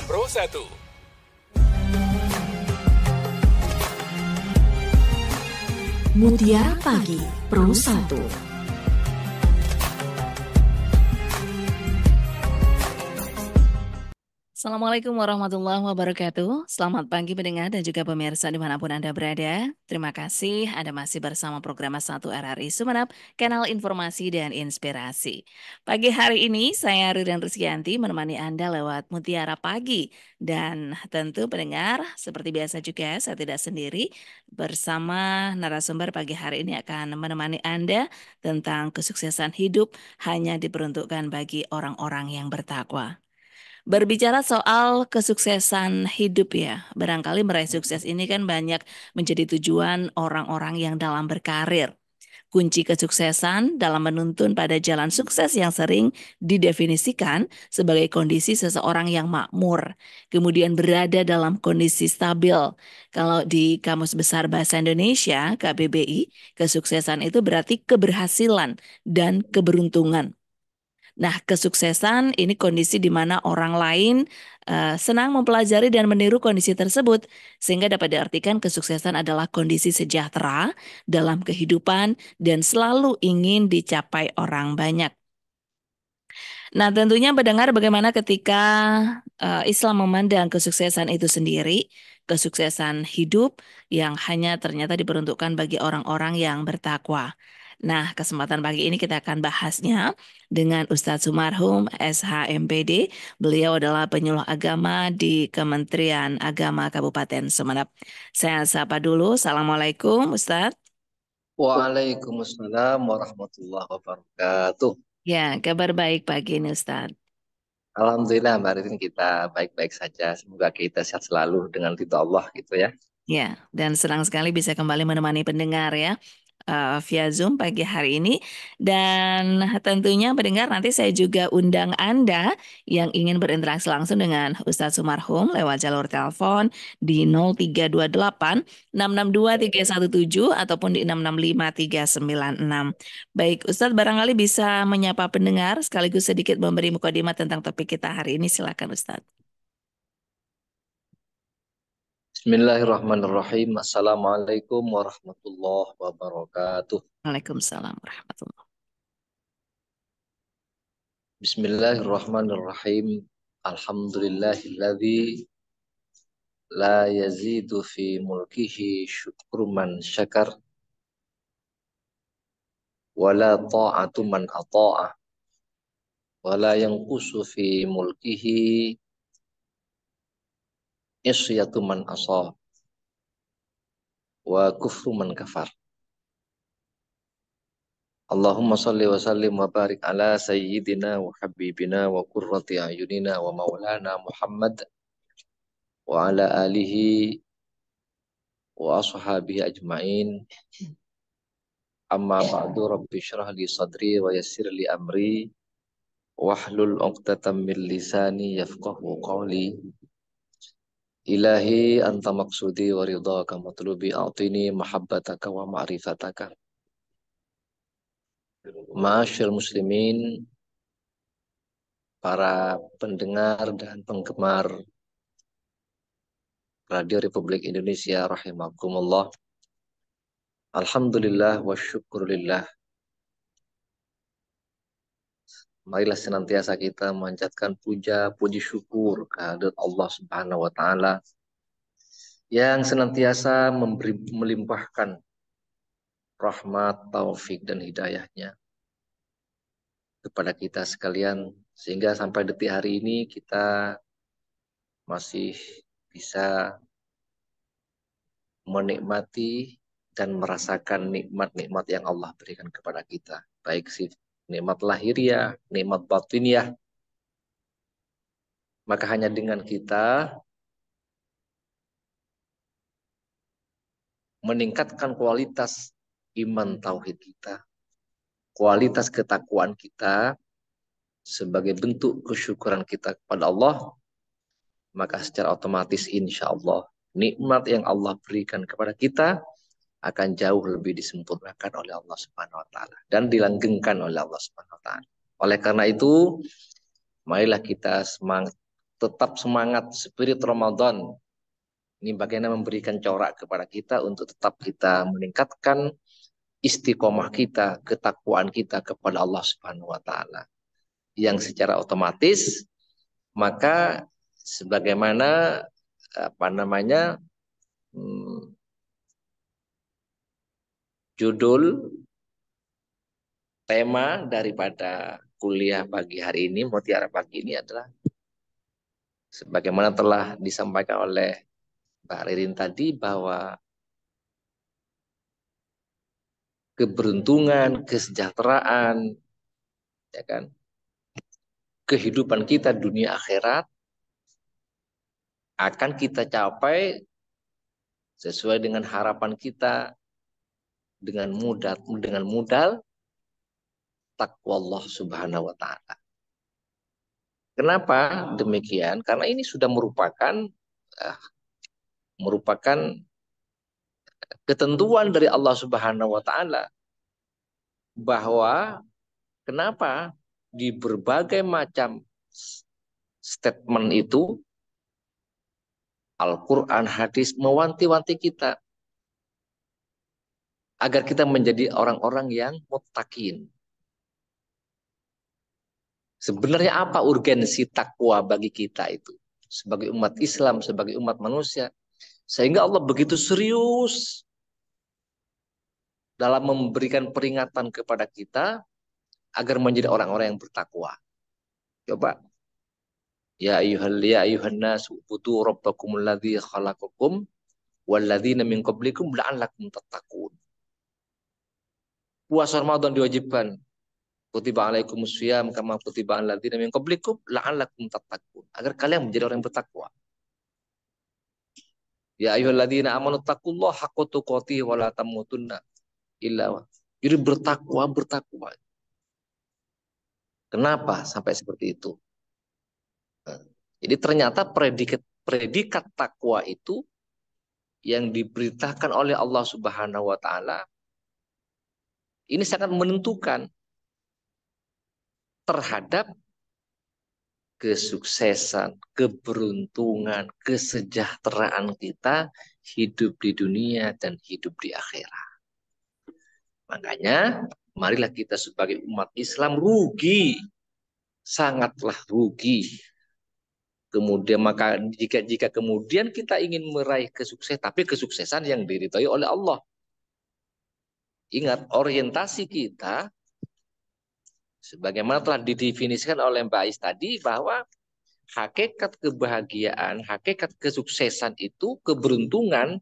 Pro 1. Mutiara Pagi Pro 1. Assalamualaikum warahmatullahi wabarakatuh. Selamat pagi pendengar dan juga pemirsa dimanapun Anda berada. Terima kasih Anda masih bersama program 1 RRI Sumeneb, kanal informasi dan inspirasi. Pagi hari ini saya Ririn Rizkyanti menemani Anda lewat Mutiara Pagi. Dan tentu pendengar, seperti biasa juga saya tidak sendiri, bersama narasumber pagi hari ini akan menemani Anda tentang kesuksesan hidup hanya diperuntukkan bagi orang-orang yang bertakwa. Berbicara soal kesuksesan hidup ya, barangkali meraih sukses ini kan banyak menjadi tujuan orang-orang yang dalam berkarir. Kunci kesuksesan dalam menuntun pada jalan sukses yang sering didefinisikan sebagai kondisi seseorang yang makmur, kemudian berada dalam kondisi stabil. Kalau di Kamus Besar Bahasa Indonesia, KBBI, kesuksesan itu berarti keberhasilan dan keberuntungan. Nah, kesuksesan ini kondisi di mana orang lain senang mempelajari dan meniru kondisi tersebut, sehingga dapat diartikan kesuksesan adalah kondisi sejahtera dalam kehidupan dan selalu ingin dicapai orang banyak. Nah, tentunya mendengar bagaimana ketika Islam memandang kesuksesan itu sendiri, kesuksesan hidup yang hanya ternyata diperuntukkan bagi orang-orang yang bertakwa. Nah, kesempatan pagi ini kita akan bahasnya dengan Ustadz Sumarhum, SHMPD. Beliau adalah penyuluh agama di Kementerian Agama Kabupaten Sumeneb. Saya sapa dulu. Assalamualaikum, Ustadz. Waalaikumsalam warahmatullahi wabarakatuh. Ya, kabar baik pagi ini, Ustadz. Alhamdulillah Mbak Ririn, kita baik-baik saja. Semoga kita sehat selalu dengan ridha Allah gitu ya. Ya, dan senang sekali bisa kembali menemani pendengar ya via Zoom pagi hari ini. Dan tentunya pendengar nanti saya juga undang Anda yang ingin berinteraksi langsung dengan Ustadz Sumarhum lewat jalur telepon di 0328 662 317 ataupun di 665 396. Baik, Ustadz barangkali bisa menyapa pendengar sekaligus sedikit memberi mukadimah tentang topik kita hari ini. Silakan Ustadz. Bismillahirrahmanirrahim. Assalamualaikum warahmatullahi wabarakatuh. Waalaikumsalam warahmatullahi. Bismillahirrahmanirrahim. Alhamdulillahilladzi la yazidu fi mulkihi syukru man syakar wala ta'atu man ata'a wala yanqusu fi mulkihi isyatu man asa wa kufru man kafar. Allahumma salli wa sallim wa barik ala sayyidina wa habibina wa qurrati ayunina wa maulana Muhammad wa ala alihi wa ashabihi ajma'in. Amma ba'du, rabbi syrah li sadri wa yassir li amri wahlul 'uqdatam min lisani yafqahu qawli. Ilahi anta maksudi wa ridhaka matlubi, a'tini mahabbataka wa ma'rifataka. Ma'asyil muslimin, para pendengar dan penggemar Radio Republik Indonesia rahimakumullah. Alhamdulillah wa syukurillah. Marilah senantiasa kita memanjatkan puja, puji syukur kehadirat Allah Subhanahu wa taala yang senantiasa melimpahkan rahmat, taufik dan hidayahnya kepada kita sekalian, sehingga sampai detik hari ini kita masih bisa menikmati dan merasakan nikmat-nikmat yang Allah berikan kepada kita, baik sih nikmat lahiriah, nikmat batiniah. Maka hanya dengan kita meningkatkan kualitas iman tauhid kita, kualitas ketakwaan kita sebagai bentuk kesyukuran kita kepada Allah, maka secara otomatis insya Allah nikmat yang Allah berikan kepada kita akan jauh lebih disempurnakan oleh Allah Subhanahu wa taala dan dilanggengkan oleh Allah Subhanahu wa taala. Oleh karena itu, marilah kita semangat tetap semangat spirit Ramadan. Ini bagaimana memberikan corak kepada kita untuk tetap kita meningkatkan istiqomah kita, ketakwaan kita kepada Allah Subhanahu wa taala. Yang secara otomatis maka sebagaimana judul tema daripada kuliah pagi hari ini, Mutiara Pagi ini adalah sebagaimana telah disampaikan oleh Mbak Ririn tadi bahwa keberuntungan, kesejahteraan, ya kan, kehidupan kita dunia akhirat akan kita capai sesuai dengan harapan kita dengan modal takwa Allah Subhanahu wa taala. Kenapa demikian? Karena ini sudah merupakan ketentuan dari Allah Subhanahu wa taala bahwa kenapa di berbagai macam statement itu Al-Quran, hadis mewanti-wanti kita agar kita menjadi orang-orang yang muttaqin. Sebenarnya apa urgensi takwa bagi kita itu? Sebagai umat Islam, sebagai umat manusia. Sehingga Allah begitu serius dalam memberikan peringatan kepada kita agar menjadi orang-orang yang bertakwa. Coba. Ya ayuhan nas ubudu rabbakumul ladzi khalaqakum walladzina min qablikum la'allakum tattaqun. Puasa Ramadan diwajibkan. Kutiba alaikumus syiyam kama kutiba alal ladzina min qablikum la'allakum tattaqun. Agar kalian menjadi orang yang bertakwa. Ya ayyuhalladzina amanu taqullaha haqqa tuqatih wa la tamutunna illa wa. Jadi bertakwa. Kenapa sampai seperti itu? Jadi ternyata predikat takwa itu yang diberitakan oleh Allah Subhanahu wa taala ini sangat menentukan terhadap kesuksesan, keberuntungan, kesejahteraan kita hidup di dunia dan hidup di akhirat. Makanya marilah kita sebagai umat Islam rugi, sangatlah rugi. Kemudian maka jika kemudian kita ingin meraih kesuksesan, tapi kesuksesan yang diridhoi oleh Allah. Ingat orientasi kita sebagaimana telah didefinisikan oleh Mbak Ais tadi bahwa hakikat kebahagiaan, hakikat kesuksesan itu keberuntungan.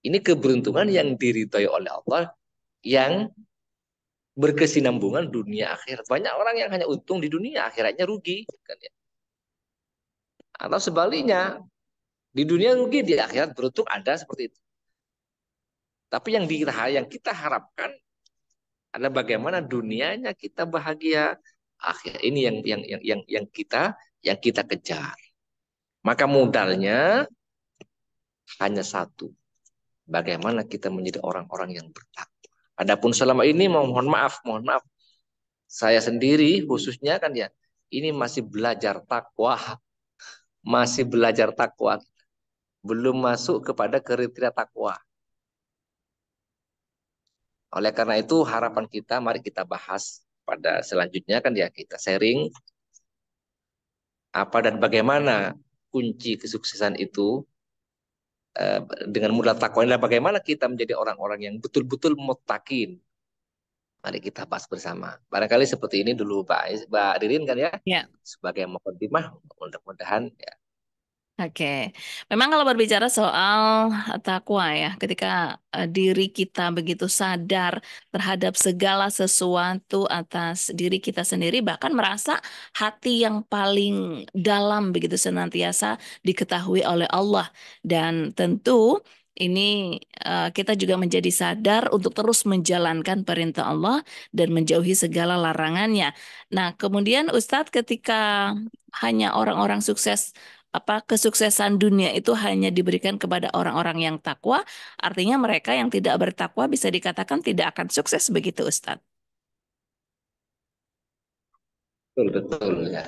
Ini keberuntungan yang diridhoi oleh Allah yang berkesinambungan dunia akhirat. Banyak orang yang hanya untung di dunia, akhiratnya rugi, kan ya. Atau sebaliknya, di dunia rugi, di akhirat beruntung, ada seperti itu. Tapi yang kita harapkan adalah bagaimana dunianya kita bahagia, akhir ini yang kita kejar. Maka modalnya hanya satu. Bagaimana kita menjadi orang-orang yang bertakwa. Adapun selama ini mohon maaf, saya sendiri khususnya kan ya, ini masih belajar takwa, belum masuk kepada kriteria takwa. Oleh karena itu harapan kita, mari kita bahas pada selanjutnya kan ya, kita sharing apa dan bagaimana kunci kesuksesan itu dengan modal takwa adalah bagaimana kita menjadi orang-orang yang betul-betul muttaqin. Mari kita bahas bersama. Barangkali seperti ini dulu Mbak Ririn kan ya, sebagai mukadimah, mudah-mudahan ya. Oke, memang kalau berbicara soal takwa ya, ketika diri kita begitu sadar terhadap segala sesuatu atas diri kita sendiri, bahkan merasa hati yang paling dalam begitu senantiasa diketahui oleh Allah. Dan tentu ini kita juga menjadi sadar untuk terus menjalankan perintah Allah dan menjauhi segala larangannya. Nah, kemudian Ustadz ketika hanya orang-orang sukses kesuksesan dunia itu hanya diberikan kepada orang-orang yang takwa, artinya mereka yang tidak bertakwa bisa dikatakan tidak akan sukses begitu, Ustadz. Betul ya.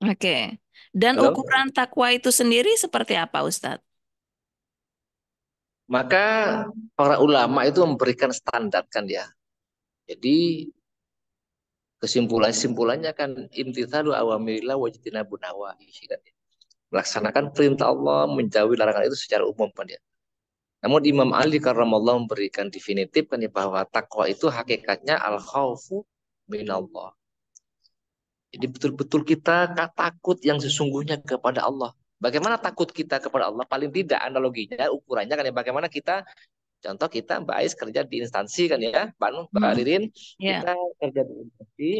Oke. Dan Halo? ukuran takwa itu sendiri seperti apa, Ustadz? Maka para ulama itu memberikan standar kan ya. Jadi kesimpulannya kan imtithalu awamirillah wajtinabun nawahi kan ya. Melaksanakan perintah Allah, menjauhi larangan itu secara umum kan ya. Namun Imam Ali karramallahu memberikan definitif kan ya bahwa takwa itu hakikatnya al khaufu minallah. Jadi betul-betul kita takut yang sesungguhnya kepada Allah. Bagaimana takut kita kepada Allah? Paling tidak analoginya, ukurannya kan ya bagaimana kita, contoh kita Mbak Ais kerja di instansi kan ya, Mbak Hmm. Ririn, Ya. kita kerja di instansi.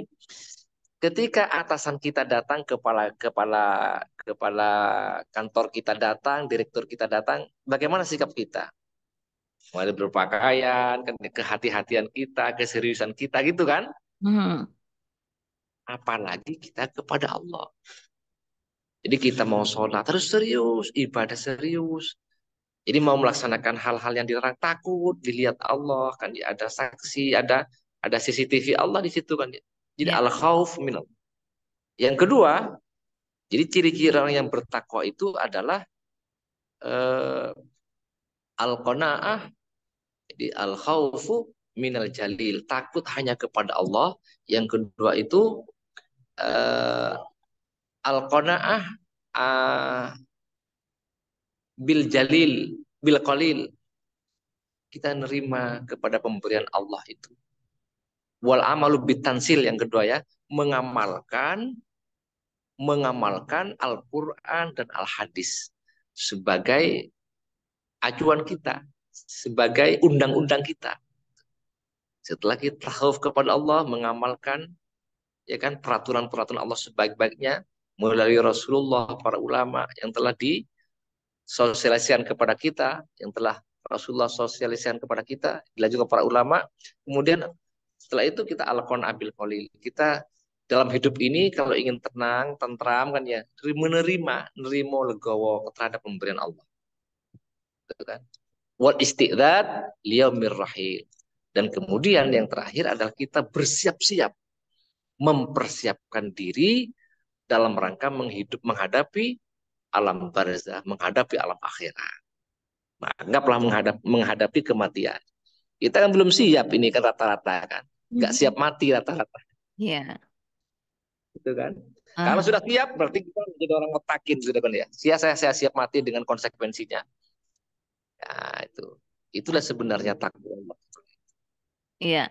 Ketika atasan kita datang, kepala kepala kepala kantor kita datang, direktur kita datang, bagaimana sikap kita? Mulai berpakaian, kan, kehati-hatian kita, keseriusan kita gitu kan? Hmm. Apalagi kita kepada Allah. Jadi kita mau sholat harus serius, ibadah serius. Jadi mau melaksanakan hal-hal yang dilarang takut, dilihat Allah kan ya, ada saksi, ada CCTV Allah di situ kan ya. Jadi Ya. al khauf min Allah. Yang kedua, jadi ciri-ciri orang yang bertakwa itu adalah eh, al qanaah, jadi al khaufu minal jalil, takut hanya kepada Allah. Yang kedua itu eh, al qanaah bil jalil, bil qalil, kita nerima kepada pemberian Allah itu. Wal amalu bitansil yang kedua ya, mengamalkan mengamalkan Al-Qur'an dan Al-Hadis sebagai acuan kita, sebagai undang-undang kita. Setelah kita khauf kepada Allah, mengamalkan ya kan peraturan-peraturan Allah sebaik-baiknya melalui Rasulullah, para ulama yang telah disosialisasikan kepada kita, yang telah Rasulullah sosialisasikan kepada kita, dan juga para ulama. Kemudian setelah itu kita alaqon abil qalil. Kita dalam hidup ini kalau ingin tenang, tentram kan ya, nerimo legowo terhadap pemberian Allah. Gitu kan? Wal istiqdad liyaumir rahil. Dan kemudian yang terakhir adalah kita bersiap-siap mempersiapkan diri dalam rangka menghadapi alam barzah, menghadapi alam akhirat. Nah, anggaplah menghadapi kematian. Kita kan belum siap ini kan rata-rata kan. Nggak siap Mhm. mati rata-rata. Ya. Gitu kan. Kalau Ah. sudah siap berarti kita menjadi orang mutakin sudah kan ya. Saya siap mati dengan konsekuensinya. Ya, itu. Itulah sebenarnya takdir Allah. Iya,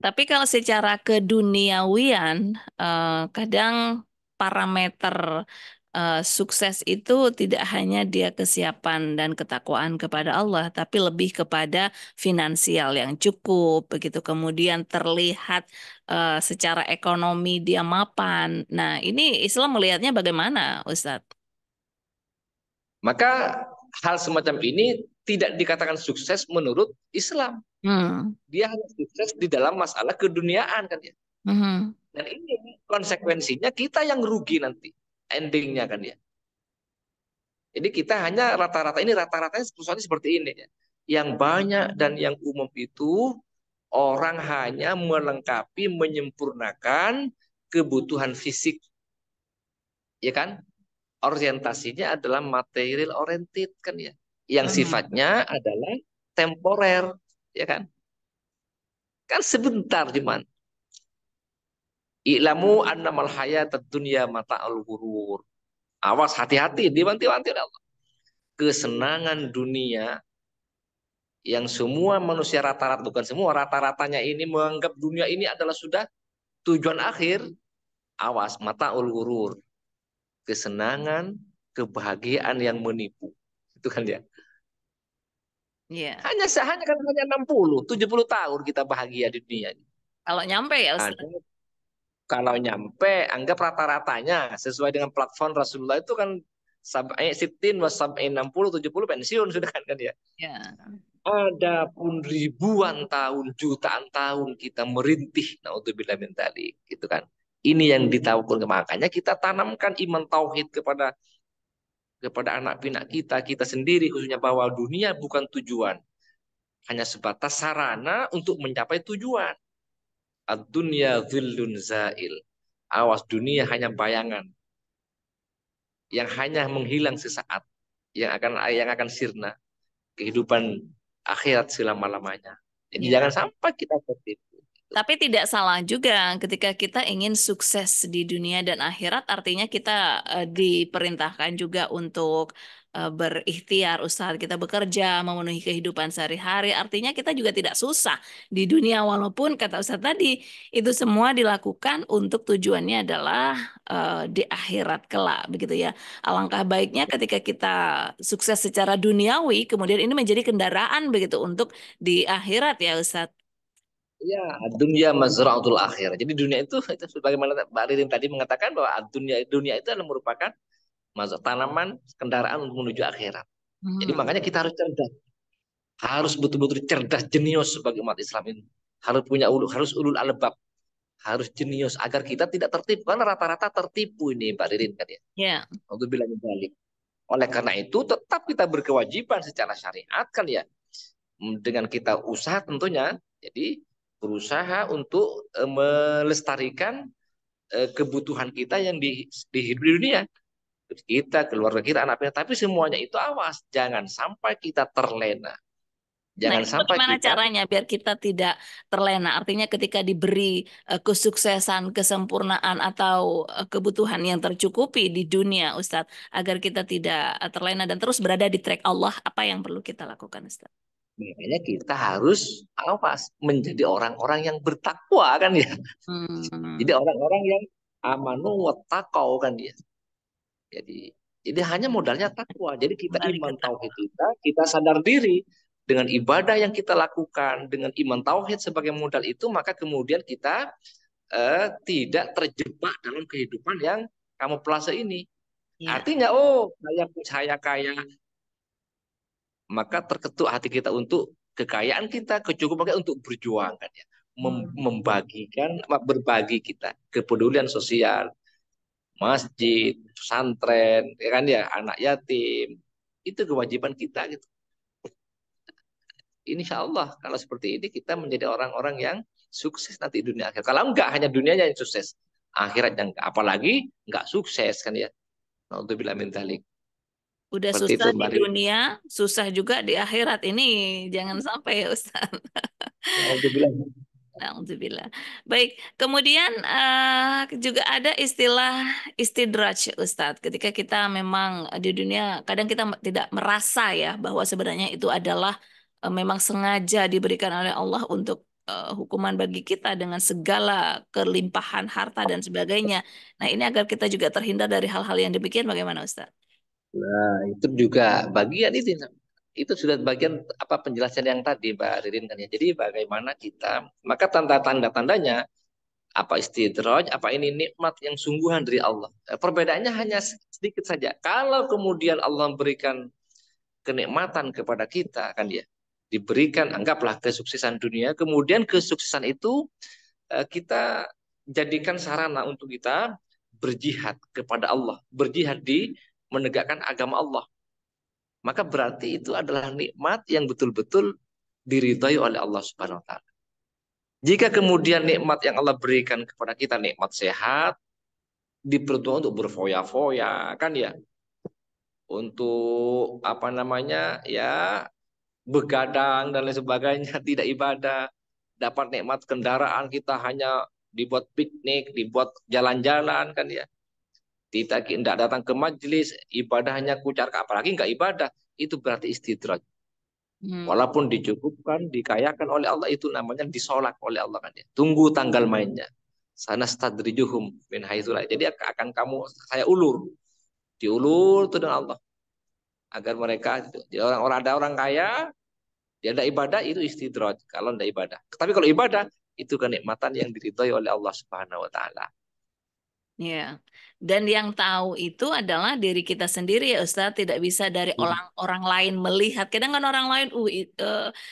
tapi kalau secara keduniawian, kadang parameter sukses itu tidak hanya dia kesiapan dan ketakwaan kepada Allah, tapi lebih kepada finansial yang cukup, begitu kemudian terlihat secara ekonomi dia mapan. Nah, ini Islam melihatnya bagaimana, Ustadz? Maka hal semacam ini tidak dikatakan sukses menurut Islam. Hmm. Dia hanya sukses di dalam masalah keduniaan kan ya. Mhm. Dan ini konsekuensinya kita yang rugi nanti endingnya kan ya. Jadi kita hanya rata-ratanya perusahaan seperti ini ya. Yang banyak dan yang umum itu orang hanya melengkapi, menyempurnakan kebutuhan fisik, ya kan? Orientasinya adalah material oriented kan ya. Yang Hmm. sifatnya adalah temporer, ya kan? Kan sebentar cuman. Ilamu annamal hayatad dunya mata'al ghurur. Awas hati-hati diwanti-wanti oleh Allah. Kesenangan dunia yang semua manusia rata-rata, bukan semua, rata-ratanya ini menganggap dunia ini adalah sudah tujuan akhir. Awas mata'ul ghurur. Kesenangan, kebahagiaan yang menipu. Itu kan ya. Iya. Hanya 60, 70 tahun kita bahagia di dunia ini. Kalau nyampe ya, Ada Ustadz. kalau nyampe anggap rata-ratanya sesuai dengan platform Rasulullah itu kan sab'in sitin was sab'in 60 70 pensiun sudah kan ya. Ya. Adapun ribuan tahun, jutaan tahun kita merintih, naudzubillah min dzalik, gitu kan. Ini yang ditawarkan, makanya kita tanamkan iman tauhid kepada anak pinak kita sendiri khususnya bahwa dunia bukan tujuan, hanya sebatas sarana untuk mencapai tujuan. Ad-dunya dhillun zail. Awas dunia hanya bayangan. yang hanya menghilang sesaat, yang akan sirna kehidupan akhirat selama-lamanya. Jadi Ya. jangan sampai kita tertipu. Tapi tidak salah juga ketika kita ingin sukses di dunia dan akhirat, artinya kita diperintahkan juga untuk berikhtiar, usaha kita bekerja, memenuhi kehidupan sehari-hari. Artinya kita juga tidak susah di dunia, walaupun kata Ustaz tadi, itu semua dilakukan untuk tujuannya adalah di akhirat kelak, begitu ya. Alangkah baiknya ketika kita sukses secara duniawi, kemudian ini menjadi kendaraan begitu untuk di akhirat ya Ustaz. Ya, dunia mazra'atul akhir. Jadi dunia itu sebagaimana Mbak Ririn tadi mengatakan bahwa dunia itu adalah merupakan tanaman kendaraan untuk menuju akhirat. Jadi Hmm. makanya kita harus cerdas, harus betul-betul cerdas, jenius sebagai umat Islam ini. Harus ulul albab, harus jenius agar kita tidak tertipu. Karena rata-rata tertipu ini Mbak Ririn kan ya. Ya. Untuk bilang balik. Oleh karena itu tetap kita berkewajiban secara syariat kan ya, dengan kita usaha tentunya. Jadi berusaha untuk melestarikan kebutuhan kita yang di hidup di dunia. Kita, keluarga kita, anak-anak, tapi semuanya itu awas, jangan sampai kita terlena. Nah, Jangan itu sampai bagaimana kita caranya biar kita tidak terlena? Artinya ketika diberi kesuksesan, kesempurnaan atau kebutuhan yang tercukupi di dunia, Ustadz, agar kita tidak terlena dan terus berada di track Allah, apa yang perlu kita lakukan, Ustadz? makanya kita harus awas menjadi orang-orang yang bertakwa kan ya. Jadi Hmm, orang-orang yang amanu wattaqau kan dia. Jadi hanya modalnya takwa. Jadi kita kembali ke iman tauhid takwa. kita sadar diri dengan ibadah yang kita lakukan, dengan iman tauhid sebagai modal itu, maka kemudian kita tidak terjebak dalam kehidupan yang kamu pelase ini. Ya. Artinya, oh saya kaya, maka terketuk hati kita untuk kekayaan kita, kecukupan kita untuk berjuang kan ya, Hmm. membagikan, berbagi kita, kepedulian sosial, masjid, pesantren, ya kan ya, anak yatim, itu kewajiban kita gitu. Insya Allah kalau seperti ini kita menjadi orang-orang yang sukses nanti dunia akhir. Kalau enggak hanya dunianya yang sukses, akhiratnya enggak, apalagi enggak sukses kan ya. Nauzubillah min dzalik. Udah Seperti itu susah di Mbak Riri. dunia, susah juga di akhirat. Ini jangan sampai ya, Ustadz. Nauzubillah. Alhamdulillah. Baik, kemudian juga ada istilah istidraj, Ustadz. Ketika kita memang di dunia, kadang kita tidak merasa ya bahwa sebenarnya itu adalah memang sengaja diberikan oleh Allah untuk hukuman bagi kita dengan segala kelimpahan harta dan sebagainya. Nah, ini agar kita juga terhindar dari hal-hal yang demikian, bagaimana Ustadz? Nah, itu juga bagian itu. Itu sudah bagian apa penjelasan yang tadi Mbak Ririn kan ya. Jadi bagaimana kita, maka tanda-tandanya apa istidraj, apa ini nikmat yang sungguhan dari Allah. Perbedaannya hanya sedikit saja. Kalau kemudian Allah memberikan kenikmatan kepada kita kan ya, diberikan anggaplah kesuksesan dunia, kemudian kesuksesan itu kita jadikan sarana untuk kita berjihad kepada Allah, berjihad di menegakkan agama Allah. Maka berarti itu adalah nikmat yang betul-betul diridhai oleh Allah Subhanahu wa taala. Jika kemudian nikmat yang Allah berikan kepada kita nikmat sehat, diperuntukkan untuk berfoya-foya kan ya, untuk apa namanya ya, begadang dan lain sebagainya, tidak ibadah, dapat nikmat kendaraan kita hanya dibuat piknik, dibuat jalan-jalan kan ya, tidak datang ke majelis, ibadahnya kucar, apalagi nggak ibadah, itu berarti istidraj. Hmm. Walaupun dicukupkan, dikayakan oleh Allah, itu namanya disolak oleh Allah kan ya. Tunggu tanggal mainnya. Sana stadrijuhum min haitsulah. Jadi akan kamu saya ulur, diulur itu dengan Allah agar mereka orang-orang, ada orang kaya dia tidak ibadah, itu istidraj kalau tidak ibadah. Tapi kalau ibadah itu kenikmatan yang diridhoi oleh Allah Subhanahu wa taala. Ya, dan yang tahu itu adalah diri kita sendiri ya Ustaz, tidak bisa dari orang-orang lain melihat. Kadang kan orang lain,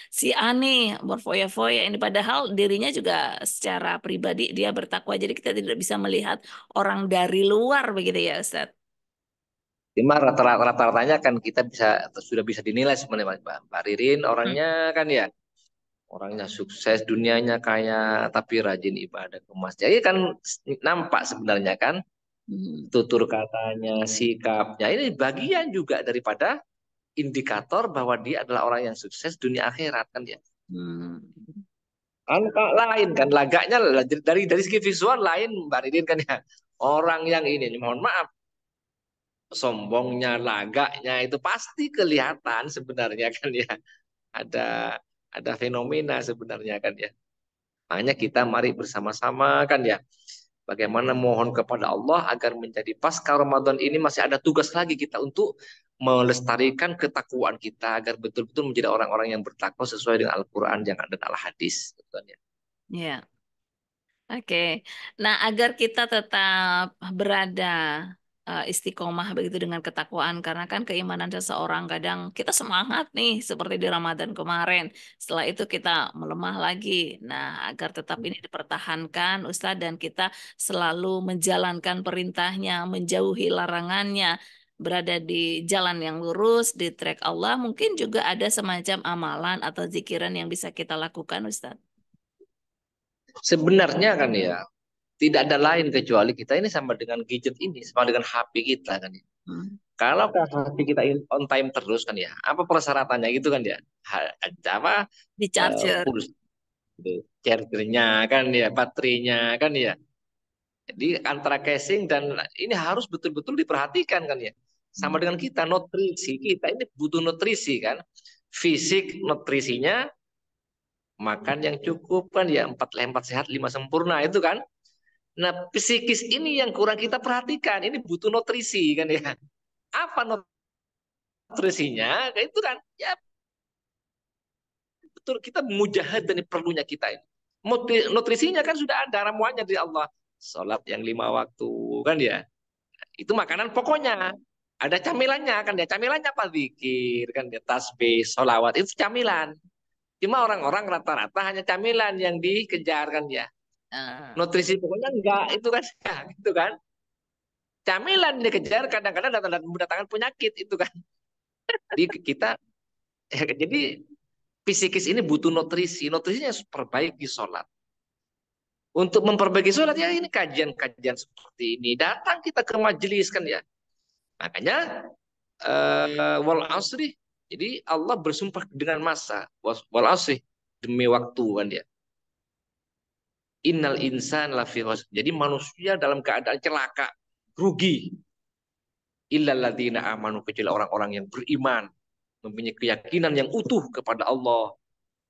si Ani berfoya-foya ini, padahal dirinya juga secara pribadi dia bertakwa. Jadi kita tidak bisa melihat orang dari luar begitu ya Ustaz. Cuma rata-ratanya kan kita sudah bisa dinilai sebenarnya Mbak Ririn Hmm. orangnya kan ya. Orangnya sukses, dunianya kaya, tapi rajin ibadah ke masjid. Jadi kan nampak sebenarnya kan. Hmm. tutur katanya, sikapnya. Ini bagian juga daripada indikator bahwa dia adalah orang yang sukses dunia akhirat kan ya. Hmm. Kan lain kan lagaknya dari segi visual lain Mbak Ridin kan ya. Orang yang ini mohon maaf sombongnya, lagaknya itu pasti kelihatan sebenarnya kan ya. Ada ada fenomena sebenarnya kan ya. Makanya kita mari bersama-sama kan ya. Bagaimana mohon kepada Allah agar menjadi pasca Ramadan ini masih ada tugas lagi kita untuk melestarikan ketakwaan kita agar betul-betul menjadi orang-orang yang bertakwa sesuai dengan Al-Quran yang ada dalam hadis. Ya. Oke, nah agar kita tetap berada istiqomah begitu dengan ketakwaan, karena kan keimanan seseorang kadang kita semangat nih seperti di Ramadan kemarin, setelah itu kita melemah lagi. Nah, agar tetap ini dipertahankan, Ustadz, dan kita selalu menjalankan perintahnya, menjauhi larangannya, berada di jalan yang lurus, di track Allah, mungkin juga ada semacam amalan atau zikiran yang bisa kita lakukan, Ustadz. Sebenarnya kan ya, tidak ada lain kecuali kita ini sama dengan gadget ini, sama dengan HP kita kan ya. Hmm. Kalau kan HP kita on time terus kan ya, apa persyaratannya gitu kan ya? Apa Di charger. full chargernya kan ya, baterainya kan ya. Jadi antara casing dan ini harus betul-betul diperhatikan kan ya. Sama dengan kita, nutrisi kita ini butuh nutrisi kan. Fisik nutrisinya makan yang cukup kan ya, empat sehat lima sempurna itu kan. Nah, psikis ini yang kurang kita perhatikan. Ini butuh nutrisi kan ya. Apa nutrisinya? Kayak itu kan. Ya betul kita mujahad dan perlunya kita ini. Nutrisinya kan sudah ada ramuannya dari Allah. Salat yang 5 waktu kan ya. Itu makanan pokoknya. Ada camilannya kan ya. Camilannya apa? Zikir kan ya. Tasbih, sholawat. Itu camilan. Cuma orang-orang rata-rata hanya camilan yang dikejar kan ya. Ah. Nutrisi pokoknya enggak. Itu kan. Ya, gitu kan. Camilan dikejar kadang-kadang mendatangkan penyakit itu kan. Jadi kita jadi fisikis ini butuh nutrisi. Nutrisinya perbaiki sholat. Untuk memperbaiki sholat ya ini kajian-kajian seperti ini. Datang kita ke majelis kan ya. Makanya wal asri. Jadi Allah bersumpah dengan masa. Wal asri demi waktu kan ya. Innal insan lafi khusr. Jadi manusia dalam keadaan celaka, rugi. Illal ladzina amanu, kecuali orang-orang yang beriman, mempunyai keyakinan yang utuh kepada Allah,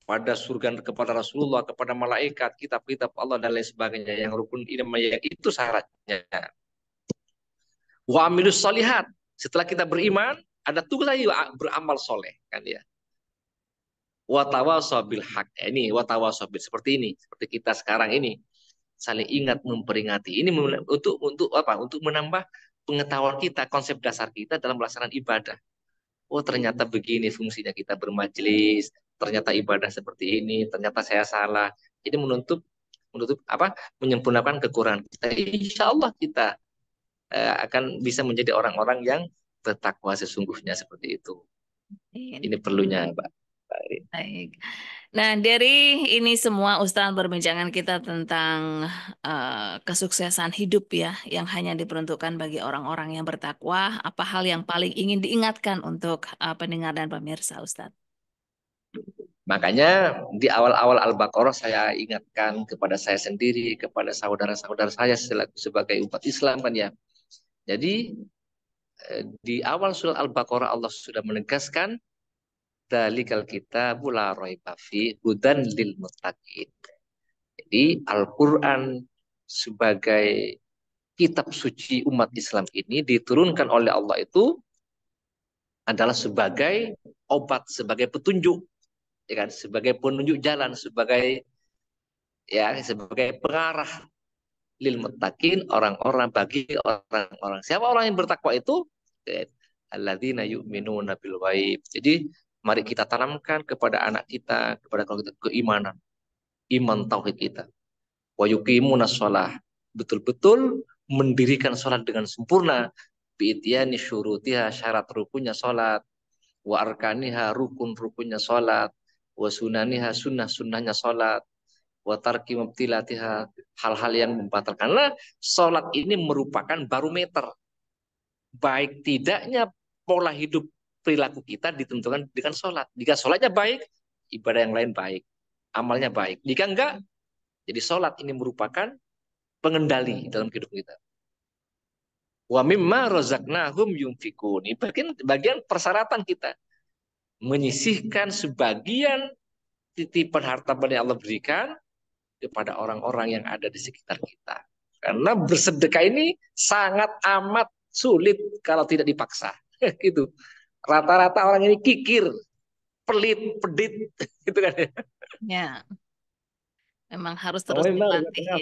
pada surga, kepada Rasulullah, kepada malaikat, kitab-kitab Allah dan lain sebagainya, yang rukun iman yang itu syaratnya. Wa amilus solihat, setelah kita beriman ada tugas lagi beramal soleh kan ya. Wa tawasabil haq, ini wa tawasabil seperti ini, seperti kita sekarang ini saling ingat memperingati. Ini untuk apa? Untuk menambah pengetahuan kita, konsep dasar kita dalam pelaksanaan ibadah. Oh ternyata begini fungsinya kita bermajelis, ternyata ibadah seperti ini, ternyata saya salah. Jadi menutup apa? Menyempurnakan kekurangan kita. Insya Allah kita akan bisa menjadi orang-orang yang bertakwa sesungguhnya seperti itu. Ini perlunya, Pak. Baik. Nah, dari ini semua Ustadz perbincangan kita tentang kesuksesan hidup ya, yang hanya diperuntukkan bagi orang-orang yang bertakwa, apa hal yang paling ingin diingatkan untuk pendengar dan pemirsa Ustadz? Makanya di awal-awal Al-Baqarah saya ingatkan kepada saya sendiri, kepada saudara-saudara saya sebagai umat Islam kan ya. Jadi di awal surah Al-Baqarah Allah sudah menegaskan dalikal kitabu la raiba fi hudan lil muttaqin. Jadi Al-Qur'an sebagai kitab suci umat Islam ini diturunkan oleh Allah itu adalah sebagai obat, sebagai petunjuk, ya kan, sebagai penunjuk jalan, sebagai pengarah lil muttaqin, orang-orang bagi orang-orang. Siapa orang yang bertakwa itu? Alladzina yu'minuna bil ghaib. Jadi mari kita tanamkan kepada anak kita, kepada kalau kita keimanan, iman tauhid kita. Wa yuqimuna shalah. Betul-betul mendirikan salat dengan sempurna. Bi'tiyani syurutiha, syarat rukunnya salat. Wa arkaniha, rukun-rukunnya salat. Wa sunaniha, sunnah-sunnahnya salat. wa tarki mubtilatiha, hal-hal yang membatalkan. Karena sholat ini merupakan barometer baik tidaknya pola hidup perilaku kita ditentukan dengan sholat. Jika sholatnya baik, ibadah yang lain baik, amalnya baik. Jika enggak, jadi sholat ini merupakan pengendali dalam kehidupan kita. Wa mimma razaqnahum yunfikun. Ini bagian persyaratan kita menyisihkan sebagian titipan harta yang Allah berikan kepada orang-orang yang ada di sekitar kita. Karena bersedekah ini sangat amat sulit kalau tidak dipaksa. Gitu. Rata-rata orang ini kikir, pelit, pedit, gitu kan ya. Ya, memang harus terus dilatih ya.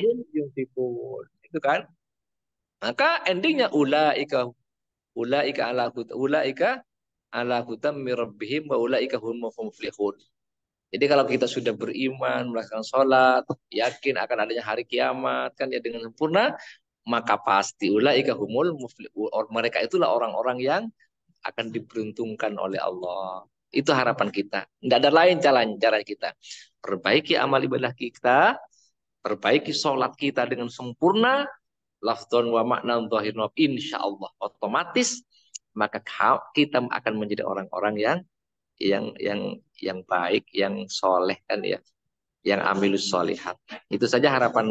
Itu kan. Maka endingnya ulaika ala hutam mir rabbihim wa ulaika humul muflihun. Jadi kalau kita sudah beriman, melaksanakan sholat, yakin akan adanya hari kiamat kan ya dengan sempurna, maka pasti ulaika humul muflihun. Mereka itulah orang-orang yang akan diberuntungkan oleh Allah. Itu harapan kita. Tidak ada lain cara kita. Perbaiki amal ibadah kita, perbaiki sholat kita dengan sempurna, lafdhan wa makna dhahirna, insyaallah otomatis maka kita akan menjadi orang-orang yang baik, yang soleh kan ya, yang amilus solihat. Itu saja harapan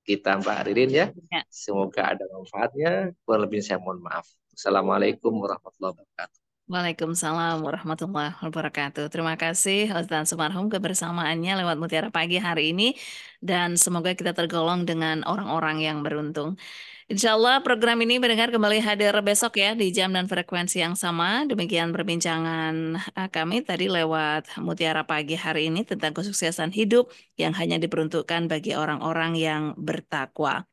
kita Mbak Ririn ya. Semoga ada manfaatnya. Kurang lebih saya mohon maaf. Assalamualaikum warahmatullahi wabarakatuh. Waalaikumsalam warahmatullahi wabarakatuh. Terima kasih Ustaz Sumarhum kebersamaannya lewat Mutiara Pagi hari ini, dan semoga kita tergolong dengan orang-orang yang beruntung. Insya Allah program ini mendengar kembali hadir besok ya di jam dan frekuensi yang sama. Demikian perbincangan kami tadi lewat Mutiara Pagi hari ini tentang kesuksesan hidup yang hanya diperuntukkan bagi orang-orang yang bertakwa.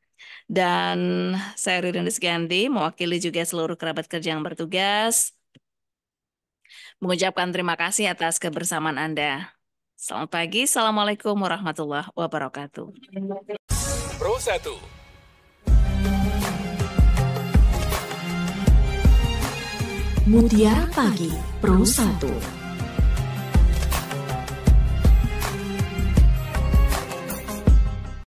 Dan saya Ririn Rizkyanti mewakili juga seluruh kerabat kerja yang bertugas, mengucapkan terima kasih atas kebersamaan Anda. Selamat pagi, Assalamualaikum warahmatullahi wabarakatuh. Pro 1. Mutiara Pagi Pro 1.